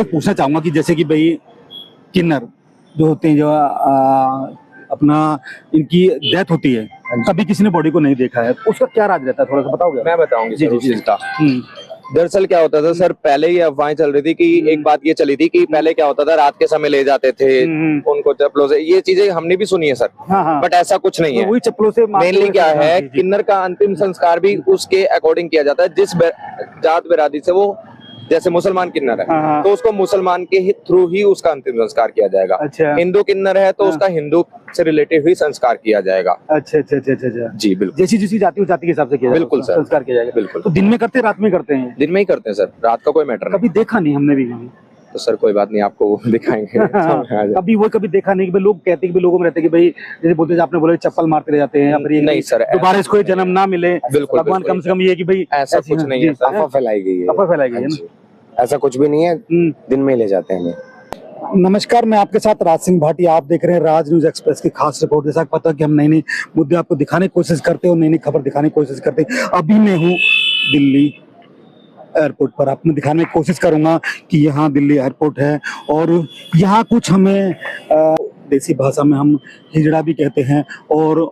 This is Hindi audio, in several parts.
पूछना चाहूंगा कि जैसे कि भाई किन्नर जो होते हैं, जो अपना इनकी डेथ होती है, कभी किसी ने बॉडी को नहीं देखा है, उसका क्या राज रहता है, थोड़ा सा बताओगे? मैं बताऊंगी जी सर जी उस जी। चीज का। दरअसल क्या होता था सर, पहले ही अफवाहें चल रही थी कि एक बात ये चली थी कि पहले क्या होता था, रात के समय ले जाते थे उनको चप्पलों से। ये चीजें हमने भी सुनी है सर, हाँ। बट ऐसा कुछ नहीं है। वही चप्पलों से मेनली क्या है, किन्नर का अंतिम संस्कार भी उसके अकॉर्डिंग किया जाता है जिस जात बिरादरी से वो, जैसे मुसलमान किन्नर है तो उसको मुसलमान के थ्रू ही उसका अंतिम संस्कार किया जाएगा। अच्छा। हिंदू किन्नर है तो उसका हिंदू से रिलेटेड ही संस्कार किया जाएगा। अच्छा अच्छा अच्छा अच्छा। जी बिल्कुल, जैसी जाति उस जाति के हिसाब से किया जाएगा, बिल्कुल सर, संस्कार किया जाएगा। बिल्कुल। तो दिन में करते हैं, रात में करते हैं? दिन में ही करते हैं सर, रात का कोई मैटर नहीं। कभी देखा नहीं हमने भी कभी। तो सर कोई बात नहीं, आपको दिखाएंगे। कभी देखा नहीं कि भाई लोग कहते हैं कि लोगों में रहते हैं कि भाई जैसे बोलते हैं, आपने बोला चप्पल मारते रह जाते हैं या फिर नहीं सर, दोबारा इसको जन्म ना मिले, बिल्कुल भगवान कम से कम ये कि भाई ऐसा कुछ नहीं है, अफवाह फैलाई गई है। अफवाह फैलाई गई है ना? ऐसा कुछ भी नहीं है, दिन में ले जाते हैं। नमस्कार, मैं आपके साथ राज सिंह भाटी, आप देख रहे हैं राज न्यूज एक्सप्रेस की खास रिपोर्ट। जैसा पता है कि हम नई नई मुद्दे आपको दिखाने की कोशिश करते हैं और नई नई खबर दिखाने की कोशिश करते हैं। अभी मैं हूँ दिल्ली एयरपोर्ट पर, आपको दिखाने की कोशिश करूंगा कि यहाँ दिल्ली एयरपोर्ट है और यहाँ कुछ हमें देसी भाषा में हम हिजड़ा भी कहते हैं और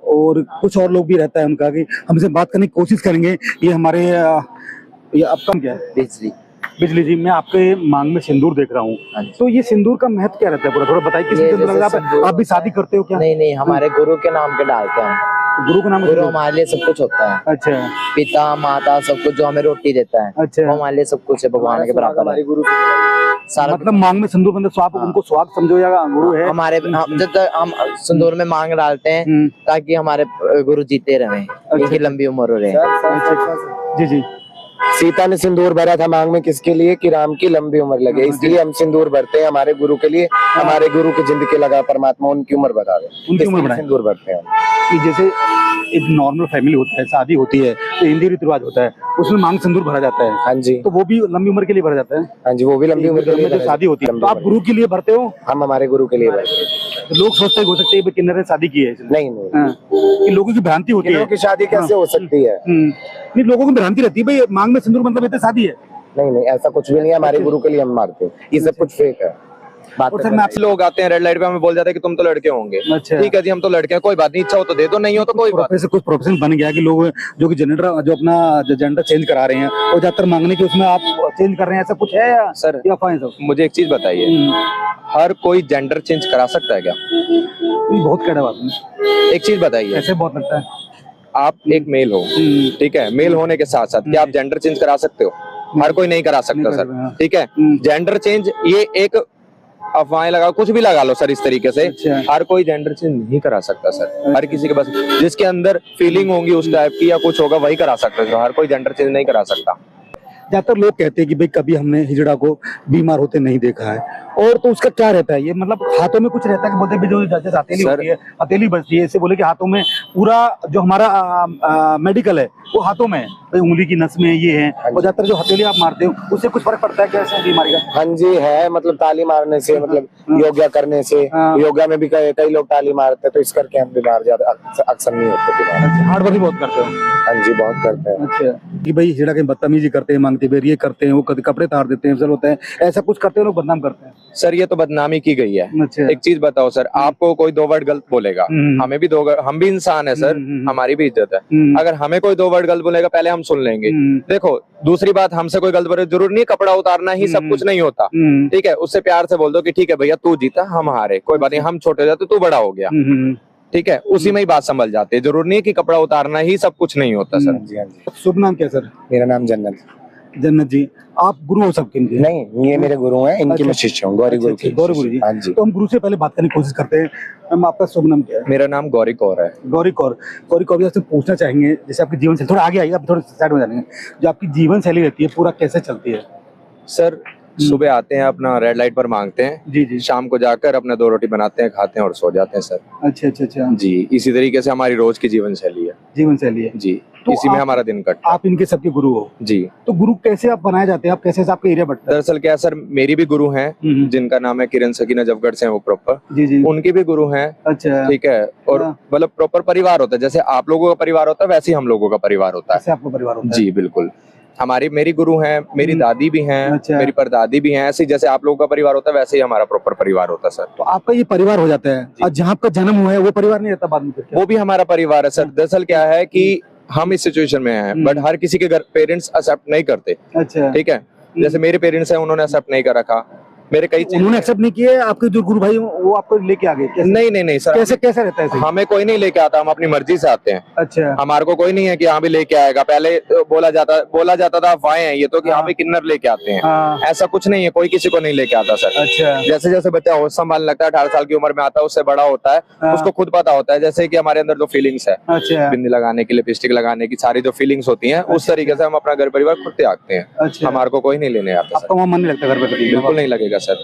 कुछ और लोग भी रहता है उनका, कि हमसे बात करने की कोशिश करेंगे। ये हमारे ये आपका क्या है? बिजली जी, मैं आपके मांग में सिंदूर देख रहा हूँ, तो ये सिंदूर का महत्व क्या रहता है पूरा थोड़ा बताइए। किस सिंदूर लग रहा है? आप भी शादी करते हो क्या? नहीं, हमारे गुरु के नाम पे डालते हैं। गुरु का नाम? गुरु हमारे लिए सब कुछ होता है। अच्छा। पिता माता सब कुछ, जो हमें रोटी देता है, अच्छा, वो हमारे लिए सब कुछ है, भगवान के बराबर है। गुरु सारा मतलब मांग में सिंदूर बंदे स्वाप, उनको स्वाग समझो या गुरु है हमारे। जब तक हम सिंदूर में मांग डालते हैं ताकि हमारे गुरु जीते रहे, इनकी लंबी उम्र हो रहे। जी जी। सीता ने सिंदूर भरा था मांग में किसके लिए? कि राम की लंबी उम्र लगे, इसलिए हम सिंदूर भरते हैं हमारे गुरु के लिए। हमारे गुरु की जिंदगी लगा परमात्मा उनकी उम्र बढ़ा दे, उनकी उम्र बढ़ाए, सिंदूर भरते हैं। कि जैसे एक नॉर्मल फैमिली होता है, शादी होती है तो हिंदी रीति रिवाज होता है, उसमें मांग सिंदूर भरा जाता है। हाँ जी, तो वो भी लंबी उम्र के लिए भरा जाता है। हाँ जी, वो भी लंबी उम्र के लिए जो शादी होती है। तो आप गुरु के लिए भरते हो? हम हमारे गुरु के लिए भरते हैं। तो लोग सोचते हो सकते हैं किन्नर ने शादी की है। नहीं, कि लोगों की भ्रांति होती है कि शादी कैसे हो सकती है। नहीं, लोगों की भ्रांति रहती है भाई मांग में सिंदूर मतलब इतनी शादी है। नहीं, ऐसा कुछ भी नहीं है। हमारे गुरु के लिए हम मारते हैं, ये सब कुछ फेक है। और सर मैं आपसे, लोग आते हैं रेड लाइट पे, हमें बोल जाते हैं कि तुम तो लड़के होंगे। अच्छा। ठीक है जी, हम तो लड़के हैं, कोई बात नहीं, इच्छा हो तो दे दो, नहीं हो तो कोई बात। कुछ प्रोफेशन बन गया कि लोग जो कि जो अपना जेंडर चेंज करा रहे हैं और ज्यादातर मांगने की उसमें आप चेंज कर रहे हैं, ऐसा कुछ है या सर? या फाइन सब? मुझे एक चीज बताइए, हर कोई जेंडर चेंज करा सकता है क्या? बहुत कड़ा बात है। एक चीज बताइए, ऐसे बहुत लगता है आप एक मेल हो, ठीक है, मेल होने के साथ साथ क्या आप जेंडर चेंज करा सकते हो? हर कोई नहीं करा सकता सर, ठीक है। जेंडर चेंज ये एक अफवाहें लगा, कुछ भी लगा लो सर इस तरीके से। हर कोई जेंडर चेंज नहीं करा सकता सर। हर किसी के बस जिसके अंदर फीलिंग होंगी उस टाइप की या कुछ होगा वही करा सकता है, हर कोई जेंडर चेंज नहीं करा सकता। ज्यादातर लोग कहते हैं कि भाई कभी हमने हिजड़ा को बीमार होते नहीं देखा है, और तो उसका क्या रहता है? ये मतलब हाथों में कुछ रहता है कि बोलते हैं जो जैसे हथेली होती है, हथेली बजती है, इससे बोले कि हाथों में पूरा जो हमारा मेडिकल है वो हाथों में है, भाई उंगली की नस में ये है, और ज्यादातर जो हथेली आप मारते हो उससे कुछ फर्क पड़ता है कैसे बीमारी का? हाँ जी है, मतलब ताली मारने से, मतलब योगा करने से। योगा में भी कई लोग ताली मारते हैं, तो इस करके हम बीमार ज्यादा अक्सर नहीं होते बीमार। हार्ड वर्क बहुत करते हो? हाँ जी, बहुत करते हैं। अच्छा, कि भाई हिजड़ा के बदतमीजी करते हैं, मांगते बेर ये करते हैं, वो कपड़े तार देते हैं, होता है ऐसा कुछ करते हैं, लोग बदनाम करते हैं। सर ये तो बदनामी की गई है। अच्छा। एक चीज बताओ सर, आपको कोई दो वर्ड गलत बोलेगा, हमें भी हम भी इंसान है सर, हमारी भी इज्जत है। अगर हमें कोई दो वर्ड गलत बोलेगा पहले हम सुन लेंगे। देखो दूसरी बात, हमसे कोई गलत बोले जरूर नहीं कपड़ा उतारना ही सब कुछ नहीं होता, ठीक है। उससे प्यार से बोल दो कि ठीक है भैया तू जीता हम हारे, कोई बात नहीं, हम छोटे हो जाते तू बड़ा हो गया, ठीक है, उसी में ही बात समझ जाते हैं। जरूर नहीं है कि कपड़ा उतारना ही सब कुछ नहीं होता सर। जी हाँ जी। शुभ नाम क्या सर? मेरा नाम जन्नत। जन्नत जी, आप गुरु हो सबके? नहीं, ये मेरे गुरु हैं, इनकी मैं शिष्य हूँ, गौरी गुरु की। गौरी गुरु जी, हाँ जी। तो हम गुरु से पहले बात करने की कोशिश करते हैं। हम आपका शुभ नाम क्या है? मेरा नाम गौरी कौर है। गौरी कौर। गौरी कौर आपसे पूछना चाहेंगे, जैसे आपकी जीवन शैली, थोड़ा आगे आइए, आप थोड़ा साइड में जाएंगे, जो आपकी जीवन शैली रहती है पूरा कैसे चलती है? सर सुबह आते हैं, अपना रेड लाइट पर मांगते हैं जी जी, शाम को जाकर अपने 2 रोटी बनाते हैं, खाते हैं और सो जाते हैं सर। अच्छा अच्छा अच्छा जी, इसी तरीके से हमारी रोज की जीवन शैली है। जीवन शैली है जी, तो इसी में हमारा दिन कटता है। आप इनके सबके गुरु हो जी। तो गुरु कैसे आप बनाए जाते हैं, आप कैसे आपका एरिया बढ़ता है? दरअसल क्या सर, मेरी भी गुरु हैं जिनका नाम है किरण सकीना जफगढ़ से है वो प्रॉपर। जी जी, उनकी भी गुरु हैं। अच्छा, ठीक है, और मतलब प्रॉपर परिवार होता है, जैसे आप लोगों का परिवार होता है वैसे ही हम लोगों का परिवार होता है। कैसे आपका परिवार होता है? जी बिल्कुल। हमारी मेरी गुरु हैं, मेरी दादी भी हैं, अच्छा। मेरी परदादी भी हैं। ऐसे जैसे आप लोगों का परिवार होता है वैसे ही हमारा प्रॉपर परिवार होता है सर। तो आपका ये परिवार हो जाता है और जहाँ आपका जन्म हुआ है वो परिवार नहीं रहता बाद में फिर क्या? वो भी हमारा परिवार है सर। दरअसल क्या है कि हम इस सिचुएशन में हैं, बट हर किसी के घर पेरेंट्स एक्सेप्ट नहीं करते। अच्छा, ठीक है, जैसे मेरे पेरेंट्स हैं, उन्होंने एक्सेप्ट नहीं कर रखा। मेरे कई चीज़ उन्होंने एक्सेप्ट नहीं किए, आपके जो गुरु भाई वो आपको लेके आ गए कैसे? नहीं सर, कैसे कैसे रहता है ऐसे? हमें कोई नहीं लेके आता, हम अपनी मर्जी से आते हैं। अच्छा, हमारे को कोई नहीं है कि यहाँ भी लेके आएगा। पहले तो बोला जाता था अफवाहें हैं ये तो कि यहाँ पे किन्नर लेके आते हैं। हाँ, ऐसा कुछ नहीं है, कोई किसी को नहीं लेके आता सर। अच्छा, जैसे जैसे बच्चा होश संभालने लगता है, 18 साल की उम्र में आता है, उससे बड़ा होता है, हाँ। उसको खुद पता होता है। जैसे कि हमारे अंदर जो फीलिंग्स है, अच्छा, बिंदी लगाने की, लिपस्टिक लगाने की, सारी जो फीलिंग्स होती हैं, उस तरीके से हम अपना घर परिवार खुद त्यागते हैं। अच्छा। हमारे को कोई नहीं लेने आता आपका सर, वहाँ मन नहीं लगता घर पे कभी? बिल्कुल नहीं लगेगा सर।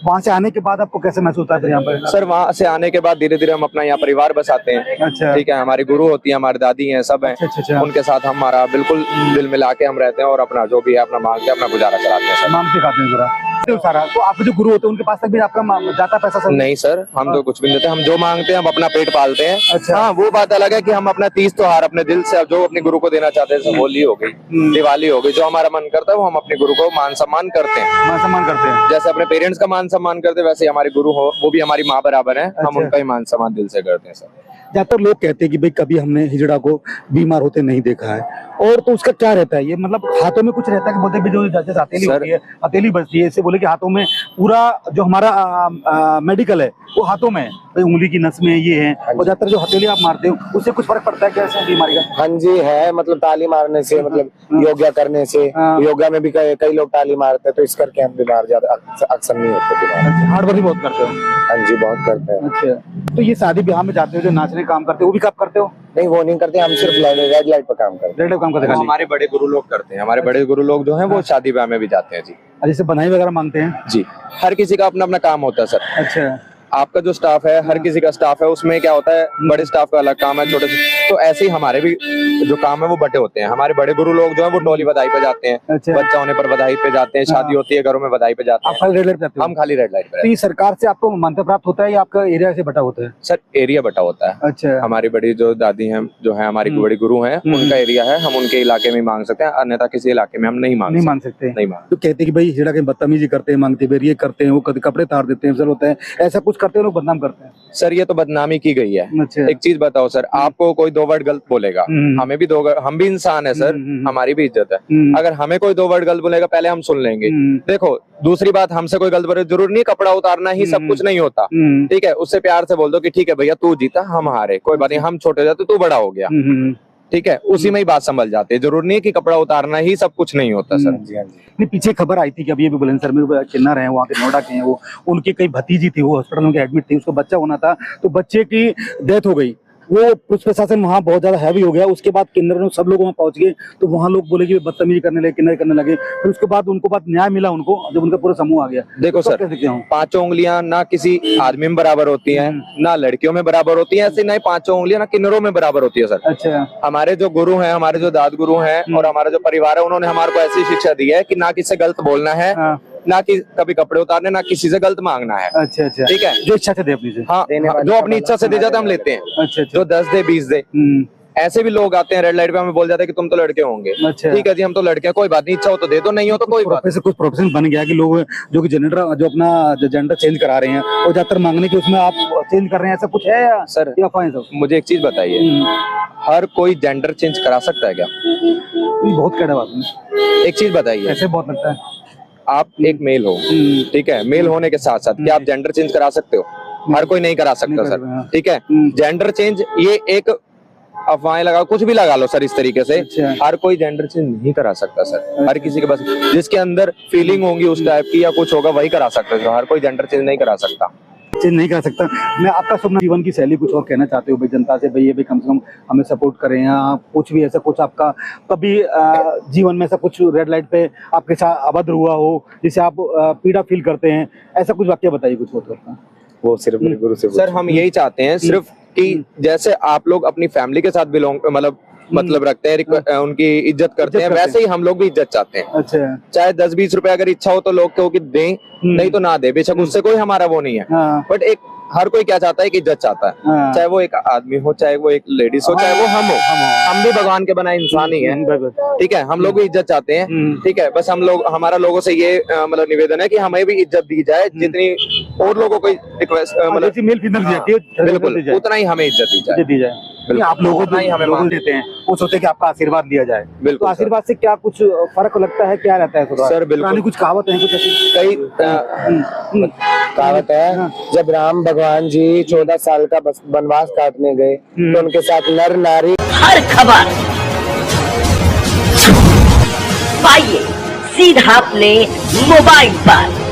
वहाँ से आने के बाद आपको कैसे महसूस होता है फिर यहाँ पर? सर वहाँ से आने के बाद धीरे धीरे हम अपना यहाँ परिवार बसाते हैं। अच्छा, ठीक है, हमारी गुरु होती है, हमारी दादी हैं, सब हैं। अच्छा, उनके साथ हमारा बिल्कुल दिल मिला के हम रहते हैं और अपना जो भी है अपना मांग के अपना गुजारा चलाते हैं सर। नाम से खाते हैं जरा सारा। तो आपके जो गुरु होते हैं उनके पास तक भी आपका जाता पैसा सब? नहीं सर, हम तो कुछ भी नहीं देते, हम जो मांगते हैं हम अपना पेट पालते हैं। अच्छा। हाँ, वो बात अलग है कि हम अपना तीज त्योहार अपने दिल से जो अपने गुरु को देना चाहते हैं, जैसे होली हो गई, दिवाली हो गई, जो हमारा मन करता है वो हम अपने गुरु को मान सम्मान करते हैं। मान सम्मान करते हैं? जैसे अपने पेरेंट्स का मान सम्मान करते हैं वैसे ही हमारे गुरु हो, वो भी हमारी माँ बराबर है, हम अच्छा। उनका ही मान सम्मान दिल से करते हैं सर। ज्यादातर लोग कहते हैं कि भाई कभी हमने हिजड़ा को बीमार होते नहीं देखा है, और तो उसका क्या रहता है ये, मतलब हाथों में कुछ रहता है कि बोलते भी जो जैसे हथेली होती है, हथेली बजती है, इससे बोले कि हाथों में पूरा जो हमारा मेडिकल है वो हाथों में है, भाई उंगली की नस में ये है, और ज्यादातर जो हथेली आप मारते हो उससे कुछ फर्क पड़ता है क्या ऐसे बीमारी का? हाँ जी है, मतलब ताली मारने से, मतलब योगा करने से, हाँ। योगा में भी कई लोग ताली मारते हैं, तो इस करके हम बीमार ज्यादा अक्सर नहीं होते बीमार। हार्ड वर्क बहुत करते हो? हाँ जी, बहुत करते हैं। अच्छा, तो ये शादी ब्याह में जाते हो जो नाचने का काम करते हो वो भी कब करते हो? नहीं, वो नहीं करते, हम सिर्फ रेड लाइट पर काम करते हैं। रेड काम करते वो खाली? हमारे बड़े गुरु लोग करते हैं, हमारे बड़े गुरु लोग जो हैं वो शादी ब्याह में भी जाते हैं जी। जैसे बनाई वगैरह मांगते हैं? जी, हर किसी का अपना अपना काम होता है सर। अच्छा, आपका जो स्टाफ है, हर किसी का स्टाफ है, उसमें क्या होता है, बड़े स्टाफ का अलग काम है, छोटे से, तो ऐसे ही हमारे भी जो काम है वो बटे होते हैं। हमारे बड़े गुरु लोग जो है वो टोली बधाई पे जाते हैं, अच्छा। बच्चा होने पर बधाई पे जाते हैं, शादी होती है घरों में बधाई पे जाते आप हैं। खाली रेड लाइट पे जाते हो? हम खाली रेड लाइट पे तो रहते ये सरकार से आपको मान्यता प्राप्त होता है या आपका एरिया से बटा होता है? हैं। सर एरिया बटा होता है। अच्छा, हमारी बड़ी जो दादी हैं, जो है हमारी बड़ी गुरु हैं, उनका एरिया है, हम उनके इलाके में मांग सकते हैं, अन्यथा किसी इलाके में हम नहीं मांग नहीं सकते। मान सकते? नहीं मांग। तो कहते हैं कि भाई हिजड़ा के बदतमीजी करते हैं, मांगते बेर ये करते हैं, वो कपड़े तार देते हैं, सर होता है ऐसा कुछ करते हैं, लोग बदनाम करते हैं। सर ये तो बदनामी की गई है। अच्छा, एक चीज बताओ सर, आपको कोई दो वर्ड गलत बोलेगा, हमें भी हम भी इंसान है सर, हमारी भी इज्जत है। अगर हमें कोई दो वर्ड गलत बोलेगा पहले हम सुन लेंगे। देखो, दूसरी बात, हमसे कोई गलत बोले जरूर नहीं, कपड़ा उतारना ही सब कुछ नहीं होता। ठीक है, उससे प्यार से बोल दो कि ठीक है भैया तू जीता हम हारे, कोई बात नहीं, हम छोटे हो जाते तू बड़ा हो गया। ठीक है, उसी में ही बात संभल जाती है, जरूर नहीं है कि कपड़ा उतारना ही सब कुछ नहीं होता सर। जी हाँ जी। नहीं, पीछे खबर आई थी कि अभी बुलंदशहर में किन्नर हैं, वहाँ के नोएडा के हैं, वो उनकी कई भतीजी थी, वो हॉस्पिटल में एडमिट थी, उसको बच्चा होना था, तो बच्चे की डेथ हो गई। वो पुलिस प्रशासन वहाँ बहुत ज्यादा हैवी हो गया, उसके बाद किन्नर सब लोग वहाँ पहुंच गए, तो वहाँ लोग बोले कि बदतमीजी करने लगे, किन्नर करने लगे, फिर उसके बाद उनको बाद न्याय मिला उनको, जब उनका पूरा समूह आ गया। देखो तो सर, कैसे देखते हो? पांचों उंगलियां ना किसी आदमी में बराबर होती हैं, ना लड़कियों में बराबर होती हैं, ऐसे ना ही पांचों उंगलियां ना किन्नरों में बराबर होती है सर। अच्छा, हमारे जो गुरु हैं, हमारे जो दाद गुरु हैं और हमारा जो परिवार है, उन्होंने हमारे को ऐसी शिक्षा दी है कि ना किसी से गलत बोलना है, हाँ, ना कि कभी कपड़े उतारने, ना किसी से गलत मांगना है। अच्छा, अच्छा, ठीक है, जो इच्छा से दे अपनी से। हाँ, जो अपनी इच्छा से दे जाता है हम लेते हैं, अच्छा, अच्छा, जो 10 दे 20 दे। ऐसे भी लोग आते हैं रेड लाइट पे, हमें बोल जाते हैं कि तुम तो लड़के होंगे। अच्छा। ठीक है जी, हम तो लड़के हैं, कोई बात नहीं, इच्छा हो तो दे दो, नहीं हो तो कोई बात प्रोफेसर कुछ प्रोफेशन बन गया कि लोग जो कि जेंडर जो अपना जेंडर चेंज करा रहे हैं और ज्यादातर मांगने के उसमें आप चेंज कर रहे हैं, ऐसा कुछ है या सर, या फाइन सब? मुझे एक चीज बताइए, हर कोई जेंडर चेंज करा सकता है क्या? बहुत कड़ा बात है, एक चीज बताइए, ऐसे बहुत लगता है। आप एक मेल हो, ठीक है, मेल होने के साथ साथ क्या आप जेंडर चेंज करा सकते हो? हर कोई नहीं करा सकता सर। ठीक है, जेंडर चेंज ये एक अफवाहें लगा, कुछ भी लगा लो सर इस तरीके से, अच्छा। हर कोई जेंडर चेंज नहीं करा सकता सर। हर किसी के पास जिसके अंदर फीलिंग होगी उस टाइप की या कुछ होगा वही करा सकता है, हर कोई जेंडर चेंज नहीं करा सकता। चेंज नहीं कर सकता। मैं आपका सपना जीवन की शैली कुछ और कहना चाहते हो भाई जनता से, भाई ये भी कम से कम हमें सपोर्ट करें, या कुछ भी ऐसा कुछ आपका कभी जीवन में ऐसा कुछ रेड लाइट पे आपके साथ अभद्र हुआ हो जिसे आप पीड़ा फील करते हैं, ऐसा कुछ वाक्य बताइए कुछ हो। वो सिर्फ मेरे गुरु से सर हम यही चाहते हैं सिर्फ कि जैसे आप लोग अपनी फैमिली के साथ बिलोंग मतलब रखते हैं, उनकी इज्जत करते हैं, वैसे ही हम लोग भी इज्जत चाहते हैं। अच्छा, चाहे चाहे 10-20 रुपए अगर इच्छा हो तो लोग कहो कि दें, नहीं तो ना दे, बेशक उससे कोई हमारा वो नहीं है, हाँ। बट एक हर कोई क्या चाहता है कि इज्जत चाहता है, हाँ। चाहे वो एक आदमी हो, चाहे वो एक लेडीज हो, चाहे वो हम हो, हम भी भगवान के बनाए इंसान ही हैं, ठीक है, हम लोग भी इज्जत चाहते हैं, ठीक है, बस हम लोग, हमारा लोगों से ये मतलब निवेदन है कि हमें भी इज्जत दी जाए, जितनी और लोगों को रिक्वेस्ट मतलब जैसे मेल फीमेल दी जाती है बिल्कुल उतना ही हमें इज्जत दी जाए। नहीं, आप लोगों उतना ही हमें लोगों मान देते हैं, वो सोचते हैं कि आपका आशीर्वाद लिया जाए। बिल्कुल तो आशीर्वाद से क्या कुछ फर्क लगता है, क्या रहता है थोड़ा? सर, बिल्कुल। पुरानी कुछ कहावत है, कुछ ऐसी कई कहावत है, जब राम भगवान जी 14 साल का वनवास काटने गए तो उनके साथ नर नारी हर खबर पाइए सीधा अपने मोबाइल पर।